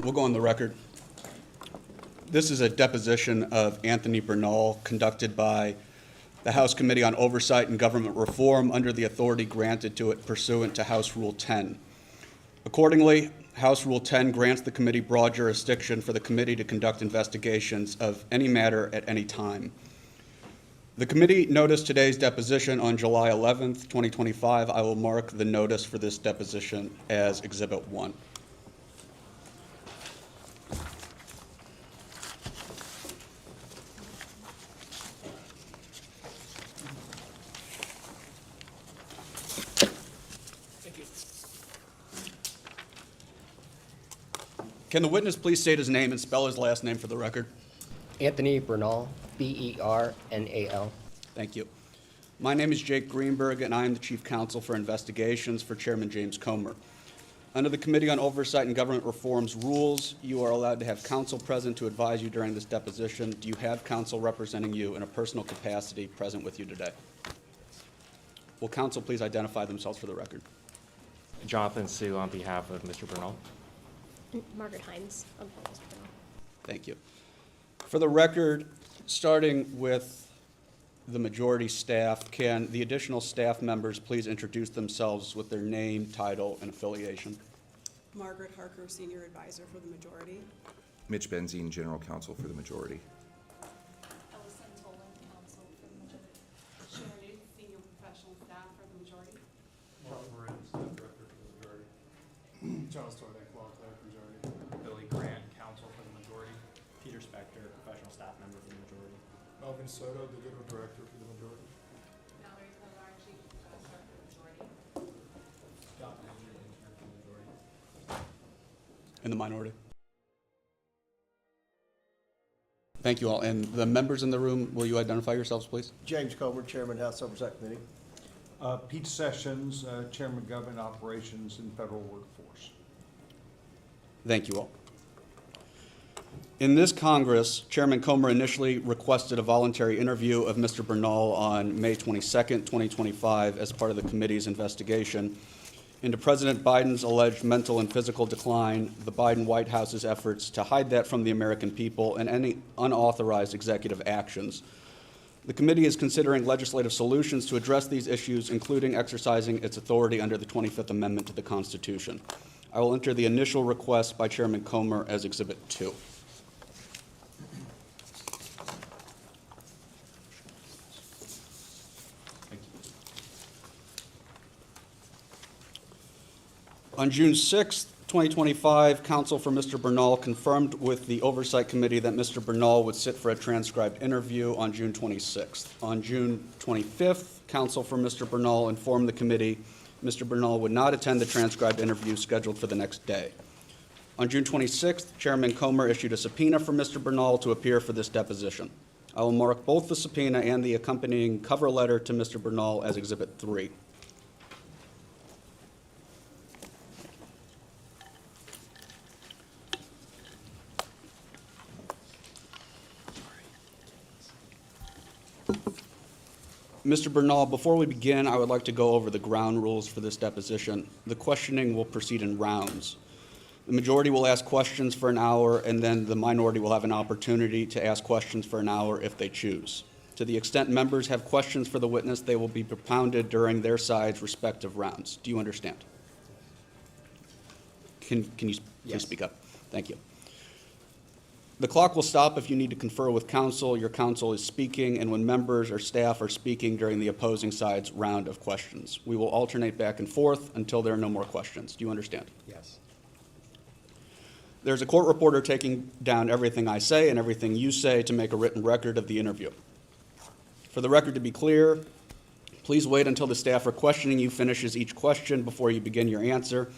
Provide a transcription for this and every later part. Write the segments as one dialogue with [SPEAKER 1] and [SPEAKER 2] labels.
[SPEAKER 1] We'll go on the record. This is a deposition of Anthony Bernal conducted by the House Committee on Oversight and Government Reform under the authority granted to it pursuant to House Rule 10. Accordingly, House Rule 10 grants the committee broad jurisdiction for the committee to conduct investigations of any matter at any time. The committee noticed today's deposition on July 11th, 2025. I will mark the notice for this deposition as Exhibit 1. Can the witness please state his name and spell his last name for the record?
[SPEAKER 2] Anthony Bernal, B-E-R-N-A-L.
[SPEAKER 1] Thank you. My name is Jake Greenberg, and I am the Chief Counsel for Investigations for Chairman James Comer. Under the Committee on Oversight and Government Reform's rules, you are allowed to have counsel present to advise you during this deposition. Do you have counsel representing you in a personal capacity present with you today? Will counsel please identify themselves for the record?
[SPEAKER 3] Jonathan Sue on behalf of Mr. Bernal.
[SPEAKER 4] Margaret Hines on behalf of Mr. Bernal.
[SPEAKER 1] Thank you. For the record, starting with the majority staff, can the additional staff members please introduce themselves with their name, title, and affiliation?
[SPEAKER 5] Margaret Harker, Senior Advisor for the majority.
[SPEAKER 6] Mitch Benzine, General Counsel for the majority.
[SPEAKER 7] Ellison Tolan, Counsel for the majority. Sharon Newt, Senior Professional Staff for the majority.
[SPEAKER 8] Mark Moran, Staff Director for the majority. Charles Tordak, Law Clerk, majority.
[SPEAKER 9] Billy Grant, Counsel for the majority. Peter Spector, Professional Staff Member for the majority.
[SPEAKER 8] Melvin Soto, Digital Director for the majority.
[SPEAKER 7] Valerie Kovar, Chief Professor for the majority.
[SPEAKER 9] Scott Major, Intern for the majority.
[SPEAKER 1] In the minority? Thank you all. And the members in the room, will you identify yourselves, please?
[SPEAKER 10] James Comer, Chairman, House Oversight Committee.
[SPEAKER 8] Pete Sessions, Chairman, Government Operations and Federal Workforce.
[SPEAKER 1] Thank you all. In this Congress, Chairman Comer initially requested a voluntary interview of Mr. Bernal on May 22nd, 2025, as part of the committee's investigation into President Biden's alleged mental and physical decline, the Biden White House's efforts to hide that from the American people, and any unauthorized executive actions. The committee is considering legislative solutions to address these issues, including exercising its authority under the 25th Amendment to the Constitution. I will enter the initial request by Chairman Comer as Exhibit 2. On June 6, 2025, counsel for Mr. Bernal confirmed with the Oversight Committee that Mr. Bernal would sit for a transcribed interview on June 26th. On June 25th, counsel for Mr. Bernal informed the committee Mr. Bernal would not attend the transcribed interview scheduled for the next day. On June 26th, Chairman Comer issued a subpoena for Mr. Bernal to appear for this deposition. I will mark both the subpoena and the accompanying cover letter to Mr. Bernal as Exhibit 3. Mr. Bernal, before we begin, I would like to go over the ground rules for this deposition. The questioning will proceed in rounds. The majority will ask questions for an hour, and then the minority will have an opportunity to ask questions for an hour if they choose. To the extent members have questions for the witness, they will be propounded during their side's respective rounds. Do you understand? Can you please speak up? Thank you. The clock will stop if you need to confer with counsel. Your counsel is speaking, and when members or staff are speaking during the opposing side's round of questions. We will alternate back and forth until there are no more questions. Do you understand?
[SPEAKER 2] Yes.
[SPEAKER 1] There's a court reporter taking down everything I say and everything you say to make a written record of the interview. For the record to be clear, please wait until the staffer questioning you finishes each question before you begin your answer.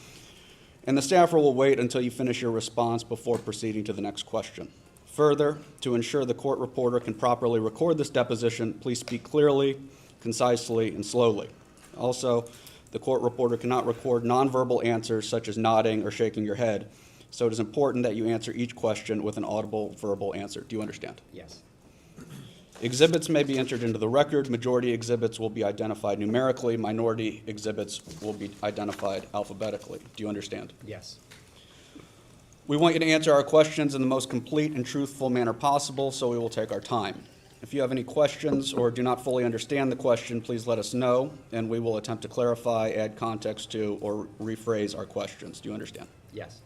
[SPEAKER 1] And the staffer will wait until you finish your response before proceeding to the next question. Further, to ensure the court reporter can properly record this deposition, please speak clearly, concisely, and slowly. Also, the court reporter cannot record nonverbal answers such as nodding or shaking your head, so it is important that you answer each question with an audible verbal answer. Do you understand?
[SPEAKER 2] Yes.
[SPEAKER 1] Exhibits may be entered into the record. Majority exhibits will be identified numerically. Minority exhibits will be identified alphabetically. Do you understand?
[SPEAKER 2] Yes.
[SPEAKER 1] We want you to answer our questions in the most complete and truthful manner possible, so we will take our time. If you have any questions or do not fully understand the question, please let us know, and we will attempt to clarify, add context to, or rephrase our questions. Do you understand?
[SPEAKER 2] Yes.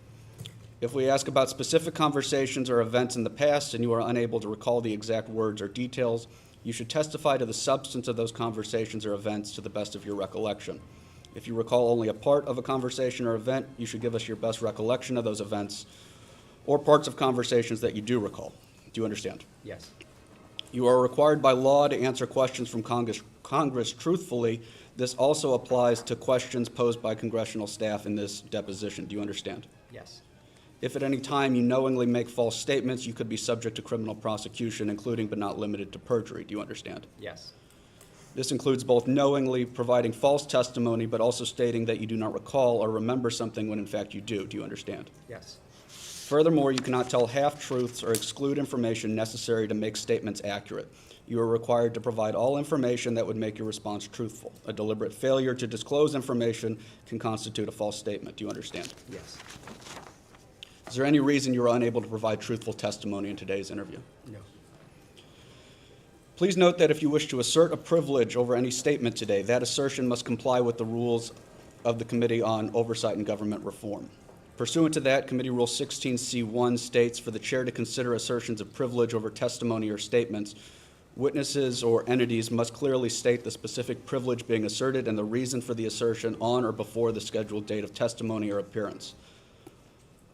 [SPEAKER 1] If we ask about specific conversations or events in the past and you are unable to recall the exact words or details, you should testify to the substance of those conversations or events to the best of your recollection. If you recall only a part of a conversation or event, you should give us your best recollection of those events or parts of conversations that you do recall. Do you understand?
[SPEAKER 2] Yes.
[SPEAKER 1] You are required by law to answer questions from Congress truthfully. This also applies to questions posed by congressional staff in this deposition. Do you understand?
[SPEAKER 2] Yes.
[SPEAKER 1] If at any time you knowingly make false statements, you could be subject to criminal prosecution, including but not limited to perjury. Do you understand?
[SPEAKER 2] Yes.
[SPEAKER 1] This includes both knowingly providing false testimony, but also stating that you do not recall or remember something when in fact you do. Do you understand?
[SPEAKER 2] Yes.
[SPEAKER 1] Furthermore, you cannot tell half-truths or exclude information necessary to make statements accurate. You are required to provide all information that would make your response truthful. A deliberate failure to disclose information can constitute a false statement. Do you understand?
[SPEAKER 2] Yes.
[SPEAKER 1] Is there any reason you are unable to provide truthful testimony in today's interview?
[SPEAKER 2] No.
[SPEAKER 1] Please note that if you wish to assert a privilege over any statement today, that assertion must comply with the rules of the Committee on Oversight and Government Reform. Pursuant to that, Committee Rule 16C1 states for the chair to consider assertions of privilege over testimony or statements, witnesses or entities must clearly state the specific privilege being asserted and the reason for the assertion on or before the scheduled date of testimony or appearance.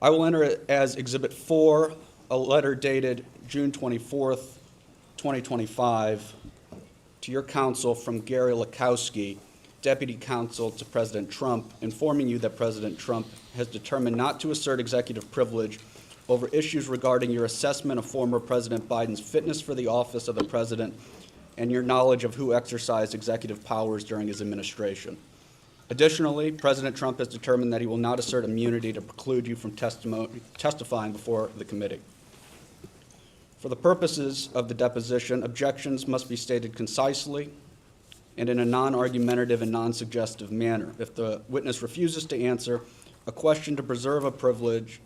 [SPEAKER 1] I will enter as Exhibit 4 a letter dated June 24th, 2025, to your counsel from Gary Lakowski, Deputy Counsel to President Trump, informing you that President Trump has determined not to assert executive privilege over issues regarding your assessment of former President Biden's fitness for the office of the President and your knowledge of who exercised executive powers during his administration. Additionally, President Trump has determined that he will not assert immunity to preclude you from testifying before the committee. For the purposes of the deposition, objections must be stated concisely and in a non-argumentative and non-suggestive manner. If the witness refuses to answer a question to preserve a privilege,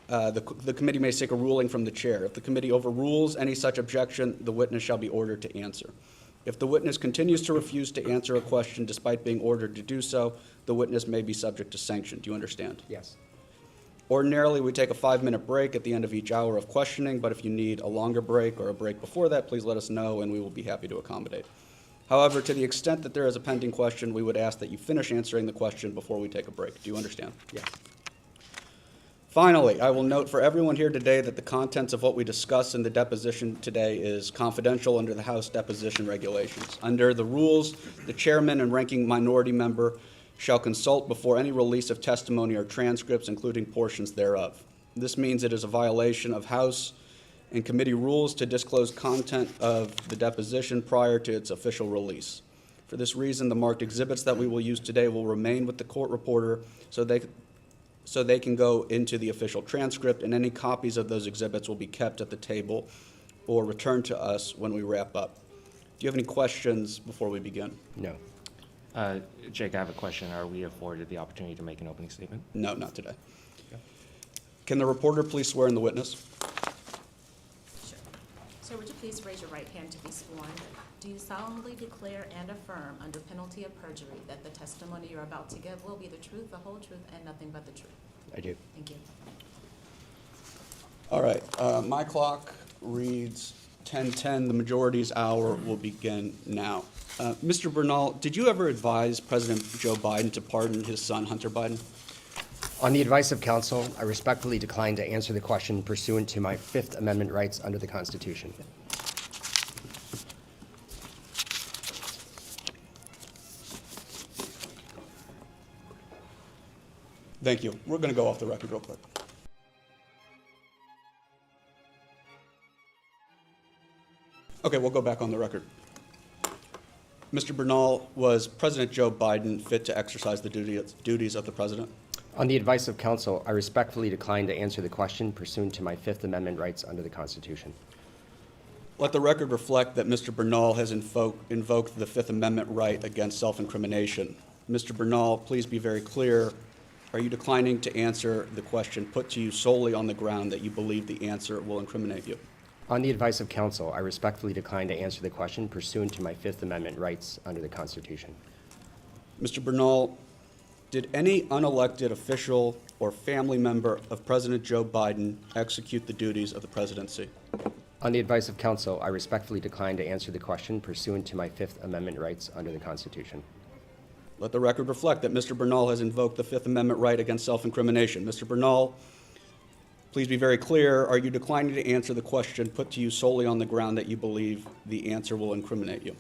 [SPEAKER 1] the committee may seek a ruling from the chair. If the committee overrules any such objection, the witness shall be ordered to answer. If the witness continues to refuse to answer a question despite being ordered to do so, the witness may be subject to sanction. Do you understand?
[SPEAKER 2] Yes.
[SPEAKER 1] Ordinarily, we take a 5-minute break at the end of each hour of questioning, but if you need a longer break or a break before that, please let us know and we will be happy to accommodate. However, to the extent that there is a pending question, we would ask that you finish answering the question before we take a break. Do you understand?
[SPEAKER 2] Yes.
[SPEAKER 1] Finally, I will note for everyone here today that the contents of what we discuss in the deposition today is confidential under the House deposition regulations. Under the rules, the chairman and ranking minority member shall consult before any release of testimony or transcripts, including portions thereof. This means it is a violation of House and committee rules to disclose content of the deposition prior to its official release. For this reason, the marked exhibits that we will use today will remain with the court reporter so they can go into the official transcript, and any copies of those exhibits will be kept at the table or returned to us when we wrap up. Do you have any questions before we begin?
[SPEAKER 2] No.
[SPEAKER 3] Jake, I have a question. Are we afforded the opportunity to make an opening statement?
[SPEAKER 1] No, not today. Can the reporter please swear in the witness?
[SPEAKER 11] Sure. Sir, would you please raise your right hand to be sworn? Do you solemnly declare and affirm under penalty of perjury that the testimony you're about to give will be the truth, the whole truth, and nothing but the truth?
[SPEAKER 2] I do.
[SPEAKER 11] Thank you.
[SPEAKER 1] All right, my clock reads 10:10. The majority's hour will begin now. Mr. Bernal, did you ever advise President Joe Biden to pardon his son, Hunter Biden?
[SPEAKER 2] On the advice of counsel, I respectfully decline to answer the question pursuant to my Fifth Amendment rights under the Constitution.
[SPEAKER 1] Thank you. We're going to go off the record real quick. Okay, we'll go back on the record. Mr. Bernal, was President Joe Biden fit to exercise the duties of the president?
[SPEAKER 2] On the advice of counsel, I respectfully decline to answer the question pursuant to my Fifth Amendment rights under the Constitution.
[SPEAKER 1] Let the record reflect that Mr. Bernal has invoked the Fifth Amendment right against self-incrimination. Mr. Bernal, please be very clear are you declining to answer the question put to you solely on the ground that you believe the answer will incriminate you?
[SPEAKER 2] On the advice of counsel, I respectfully decline to answer the question pursuant to my Fifth Amendment rights under the Constitution.
[SPEAKER 1] Mr. Bernal, did any unelected official or family member of President Joe Biden execute the duties of the presidency?
[SPEAKER 2] On the advice of counsel, I respectfully decline to answer the question pursuant to my Fifth Amendment rights under the Constitution.
[SPEAKER 1] Let the record reflect that Mr. Bernal has invoked the Fifth Amendment right against self-incrimination. Mr. Bernal, please be very clear. Are you declining to answer the question put to you solely on the ground that you believe the answer will incriminate you?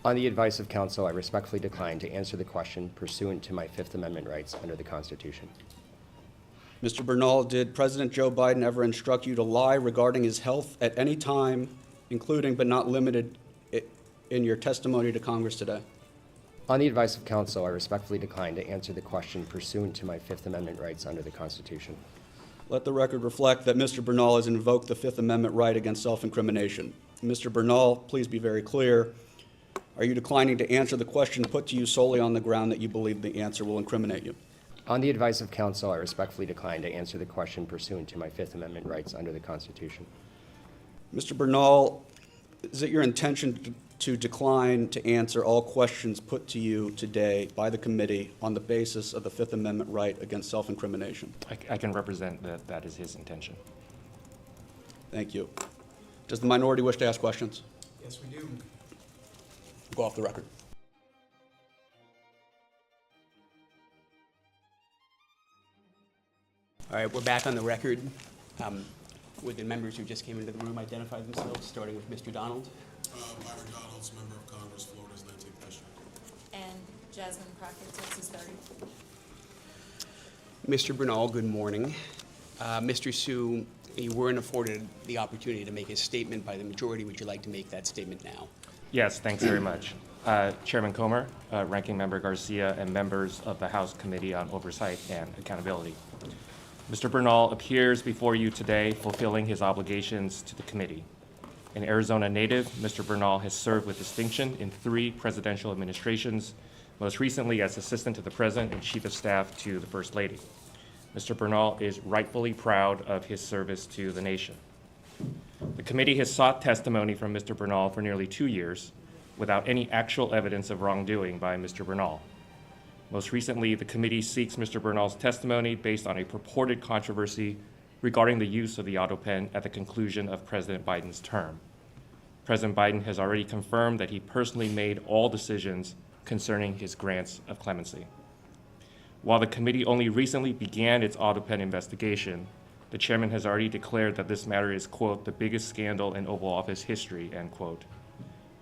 [SPEAKER 2] On the advice of counsel, I respectfully decline to answer the question pursuant to my Fifth Amendment rights under the Constitution.
[SPEAKER 1] Mr. Bernal, did President Joe Biden ever instruct you to lie regarding his health at any time, including but not limited in your testimony to Congress today?
[SPEAKER 2] On the advice of counsel, I respectfully decline to answer the question pursuant to my Fifth Amendment rights under the Constitution.
[SPEAKER 1] Let the record reflect that Mr. Bernal has invoked the Fifth Amendment right against self-incrimination. Mr. Bernal, please be very clear. Are you declining to answer the question put to you solely on the ground that you believe the answer will incriminate you?
[SPEAKER 2] On the advice of counsel, I respectfully decline to answer the question pursuant to my Fifth Amendment rights under the Constitution.
[SPEAKER 1] Mr. Bernal, is it your intention to decline to answer all questions put to you today by the committee on the basis of the Fifth Amendment right against self-incrimination?
[SPEAKER 3] I can represent that that is his intention.
[SPEAKER 1] Thank you. Does the minority wish to ask questions?
[SPEAKER 8] Yes, we do.
[SPEAKER 1] Go off the record.
[SPEAKER 12] All right, we're back on the record. Would the members who just came into the room identify themselves, starting with Mr. Donald?
[SPEAKER 13] Myron Donalds, Member of Congress, Florida's 19th District.
[SPEAKER 11] And Jasmine Crockett, Texas 30.
[SPEAKER 12] Mr. Bernal, good morning. Mr. Sue, you weren't afforded the opportunity to make a statement by the majority. Would you like to make that statement now?
[SPEAKER 3] Yes, thanks very much. Chairman Comer, Ranking Member Garcia, and members of the House Committee on Oversight and Accountability. Mr. Bernal appears before you today fulfilling his obligations to the committee. An Arizona native, Mr. Bernal has served with distinction in 3 presidential administrations, most recently as Assistant to the President and Chief of Staff to the First Lady. Mr. Bernal is rightfully proud of his service to the nation. The committee has sought testimony from Mr. Bernal for nearly 2 years without any actual evidence of wrongdoing by Mr. Bernal. Most recently, the committee seeks Mr. Bernal's testimony based on a purported controversy regarding the use of the AUTOPEN at the conclusion of President Biden's term. President Biden has already confirmed that he personally made all decisions concerning his grants of clemency. While the committee only recently began its AUTOPEN investigation, the chairman has already declared that this matter is, quote, the biggest scandal in Oval Office history, end quote.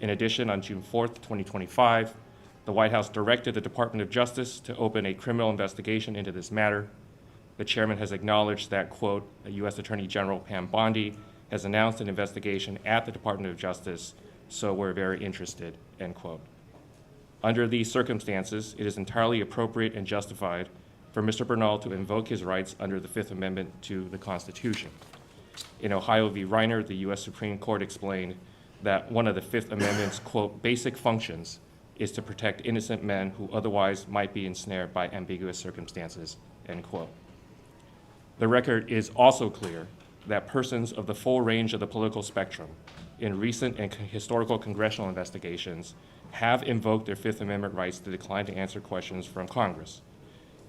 [SPEAKER 3] In addition, on June 4th, 2025, the White House directed the Department of Justice to open a criminal investigation into this matter. The chairman has acknowledged that, quote, U.S. Attorney General Pam Bondi has announced an investigation at the Department of Justice, so we're very interested, end quote. Under these circumstances, it is entirely appropriate and justified for Mr. Bernal to invoke his rights under the Fifth Amendment to the Constitution. In Ohio v. Reiner, the U.S. Supreme Court explained that one of the Fifth Amendment's, quote, basic functions is to protect innocent men who otherwise might be ensnared by ambiguous circumstances, end quote. The record is also clear that persons of the full range of the political spectrum in recent and historical congressional investigations have invoked their Fifth Amendment rights to decline to answer questions from Congress.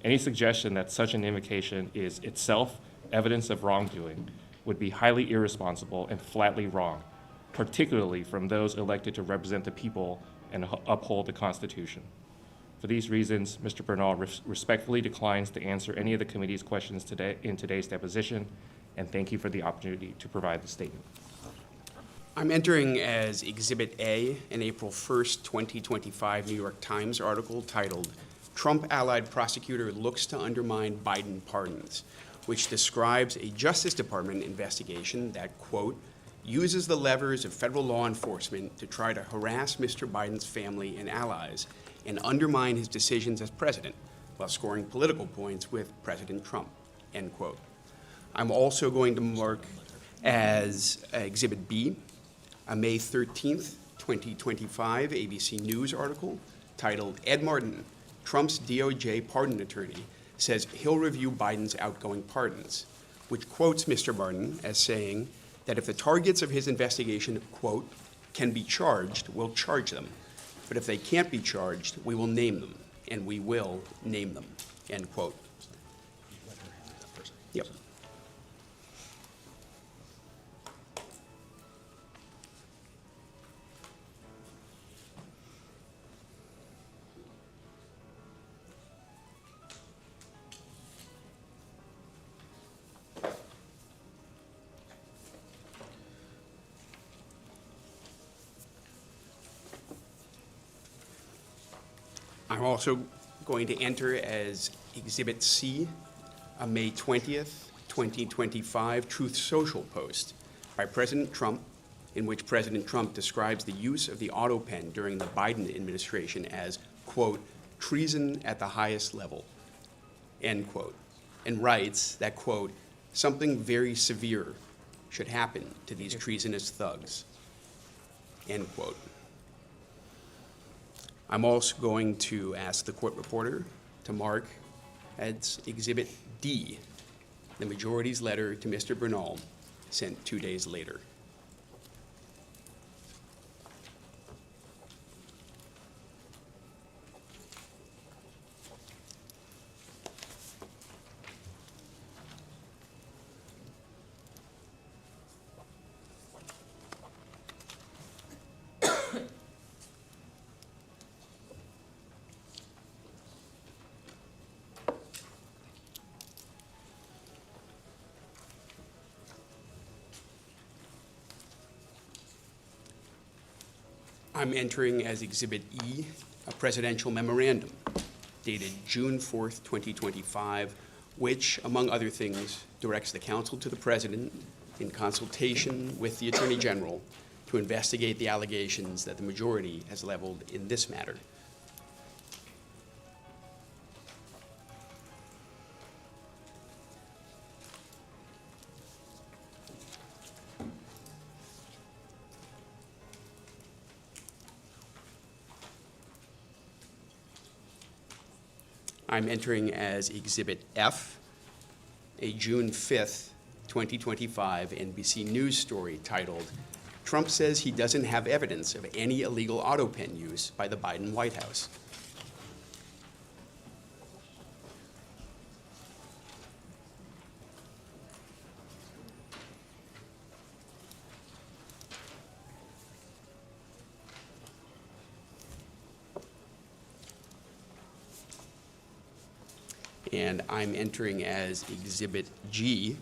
[SPEAKER 3] Any suggestion that such an invocation is itself evidence of wrongdoing would be highly irresponsible and flatly wrong, particularly from those elected to represent the people and uphold the Constitution. For these reasons, Mr. Bernal respectfully declines to answer any of the committee's questions today in today's deposition, and thank you for the opportunity to provide the statement.
[SPEAKER 12] I'm entering as Exhibit A an April 1st, 2025 New York Times article titled, Trump-allied prosecutor looks to undermine Biden pardons, which describes a Justice Department investigation that, quote, uses the levers of federal law enforcement to try to harass Mr. Biden's family and allies and undermine his decisions as president while scoring political points with President Trump, end quote. I'm also going to mark as Exhibit B a May 13th, 2025 ABC News article titled Ed Martin, Trump's DOJ pardon attorney, says he'll review Biden's outgoing pardons, which quotes Mr. Barton as saying that if the targets of his investigation, quote, can be charged, we'll charge them. But if they can't be charged, we will name them, and we will name them, end quote. Yep. I'm also going to enter as Exhibit C a May 20th, 2025 Truth Social post by President Trump, in which President Trump describes the use of the AUTOPEN during the Biden administration as, quote, treason at the highest level, end quote, and writes that, quote, something very severe should happen to these treasonous thugs, end quote. I'm also going to ask the court reporter to mark as Exhibit D the majority's letter to Mr. Bernal sent 2 days later. I'm entering as Exhibit E a presidential memorandum dated June 4th, 2025, which, among other things, directs the counsel to the president in consultation with the Attorney General to investigate the allegations that the majority has leveled in this matter. I'm entering as Exhibit F a June 5th, 2025 NBC News story titled, Trump says he doesn't have evidence of any illegal AUTOPEN use by the Biden White House. And I'm entering as Exhibit G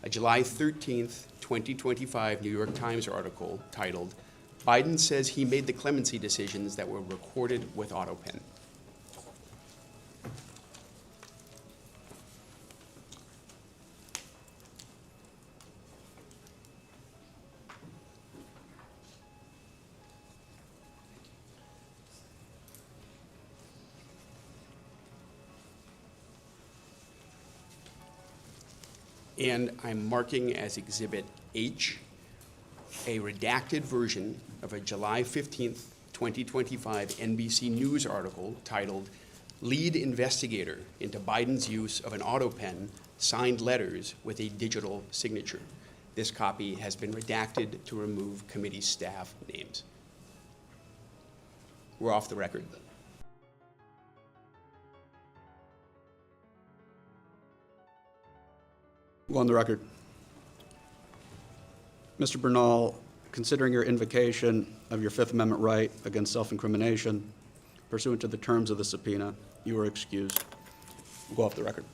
[SPEAKER 12] a July 13th, 2025 New York Times article titled, Biden says he made the clemency decisions that were recorded with AUTOPEN. And I'm marking as Exhibit H a redacted version of a July 15th, 2025 NBC News article titled, Lead Investigator into Biden's Use of an AUTOPEN Signed Letters with a Digital Signature. This copy has been redacted to remove committee staff names. We're off the record.
[SPEAKER 1] Go on the record. Mr. Bernal, considering your invocation of your Fifth Amendment right against self-incrimination pursuant to the terms of the subpoena, you are excused. Go off the record.